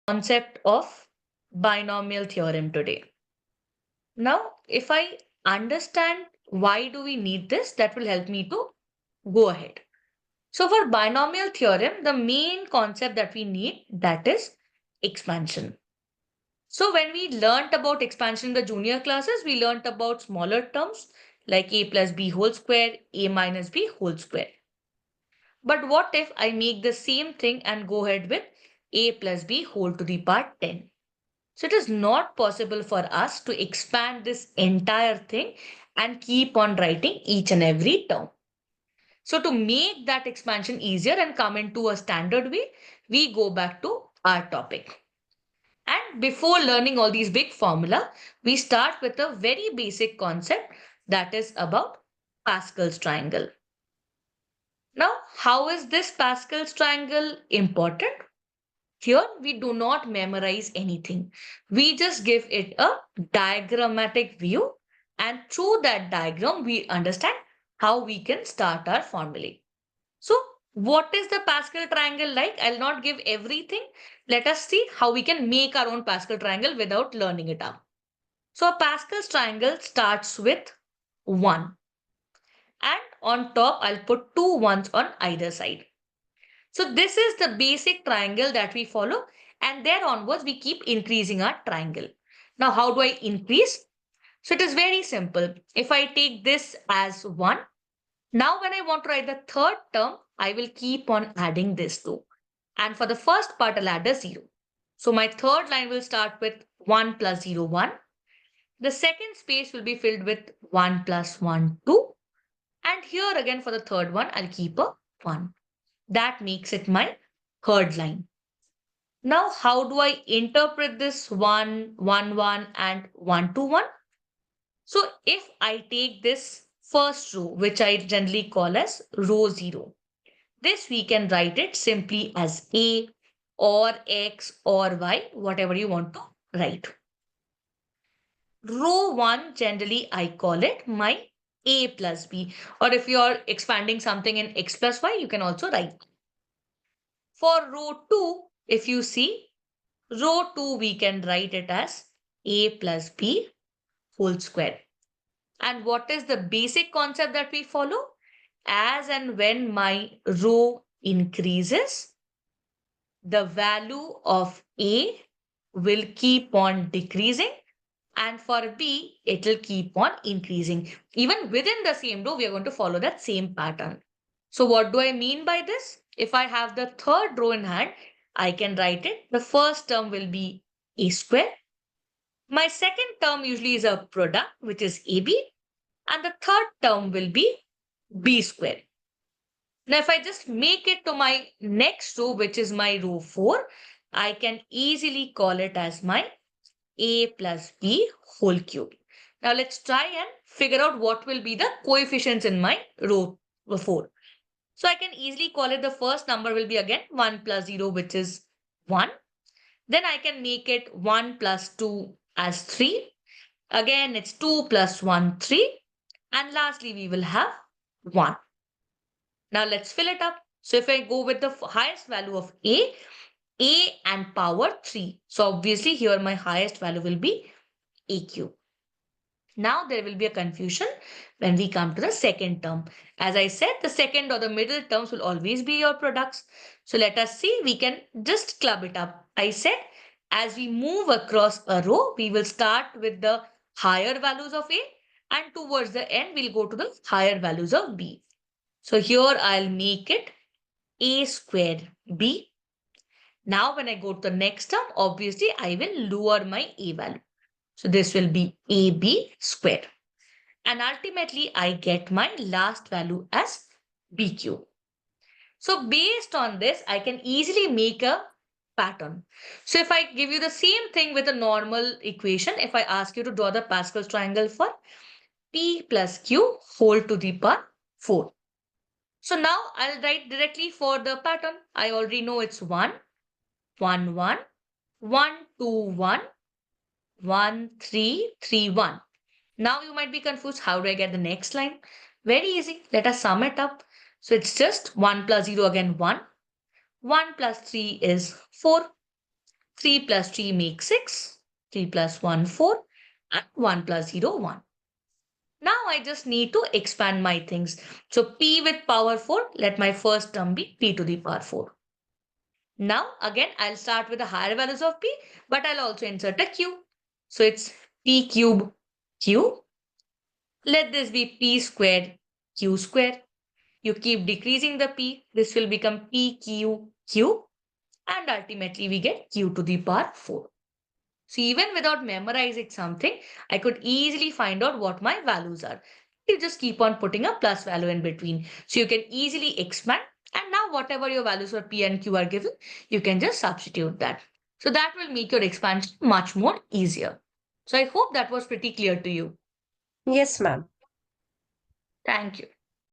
Concept of binomial theorem today. Now, if I understand why do we need this, that will help me to go ahead. So for binomial theorem, the main concept that we need, that is expansion. So when we learnt about expansion in the junior classes, we learnt about smaller terms like a plus b whole square, a minus b whole square. But what if I make the same thing and go ahead with a plus b whole to the power 10? So it is not possible for us to expand this entire thing and keep on writing each and every term. So to make that expansion easier and come into a standard way, we go back to our topic. And before learning all these big formula, we start with a very basic concept that is about Pascal's triangle. Now, how is this Pascal's triangle important? Here, we do not memorize anything. We just give it a diagrammatic view, and through that diagram, we understand how we can start our formulae. So, what is the Pascal triangle like? I'll not give everything. Let us see how we can make our own Pascal triangle without learning it up. So, a Pascal's triangle starts with 1. And on top, I'll put 2 ones on either side. So this is the basic triangle that we follow, and there onwards we keep increasing our triangle. Now how do I increase? So it is very simple. If I take this as 1, now when I want to write the third term, I will keep on adding this 2. And for the first part, I'll add a 0. So my third line will start with 1 plus 0, 1. The second space will be filled with 1 plus 1, 2. And here again for the third one, I'll keep a 1. That makes it my third line. Now, how do I interpret this 1, 1, 1 and 1, 2, 1? So, if I take this first row, which I generally call as row 0, this we can write it simply as A or X or Y, whatever you want to write. Row 1, generally I call it my A plus B. Or if you are expanding something in X plus Y, you can also write. For row 2, if you see, row 2 we can write it as a plus b whole square. And what is the basic concept that we follow? As and when my row increases, the value of a will keep on decreasing, and for b it will keep on increasing. Even within the same row, we are going to follow that same pattern. So what do I mean by this? If I have the third row in hand, I can write it. The first term will be a square. My second term usually is a product, which is ab. And the third term will be b square. Now, if I just make it to my next row, which is my row 4, I can easily call it as my a plus b whole cube. Now, let's try and figure out what will be the coefficients in my row 4. So I can easily call it, the first number will be again 1 plus 0, which is 1. Then I can make it 1 plus 2 as 3. Again, it's 2 plus 1, 3. And lastly, we will have 1. Now let's fill it up. So if I go with the highest value of a and power 3. So obviously here my highest value will be a cube. Now there will be a confusion when we come to the second term. As I said, the second or the middle terms will always be your products. So let us see, we can just club it up. I said, as we move across a row, we will start with the higher values of A, and towards the end, we'll go to the higher values of B. So here I'll make it A squared B. Now when I go to the next term, obviously I will lower my A value. So this will be AB squared. And ultimately, I get my last value as B cube. So based on this, I can easily make a pattern. So if I give you the same thing with a normal equation, if I ask you to draw the Pascal's triangle for P plus Q whole to the power 4. So now I'll write directly for the pattern. I already know it's 1, 1, 1, 1, 2, 1, 1, 3, 3, 1. Now you might be confused. How do I get the next line? Very easy. Let us sum it up. So it's just 1 plus 0 again 1. 1 plus 3 is 4. 3 plus 3 makes 6. 3 plus 1, 4. And 1 plus 0, 1. Now I just need to expand my things. So p with power 4, let my first term be p to the power 4. Now again, I'll start with the higher values of p, but I'll also insert a q. So it's p cube q. Let this be p squared q squared. You keep decreasing the p, this will become p q q, and ultimately we get q to the power 4. So even without memorizing something, I could easily find out what my values are. You just keep on putting a plus value in between. So you can easily expand. And now whatever your values for P and Q are given, you can just substitute that. So that will make your expansion much more easier. So I hope that was pretty clear to you. Yes, ma'am. Thank you.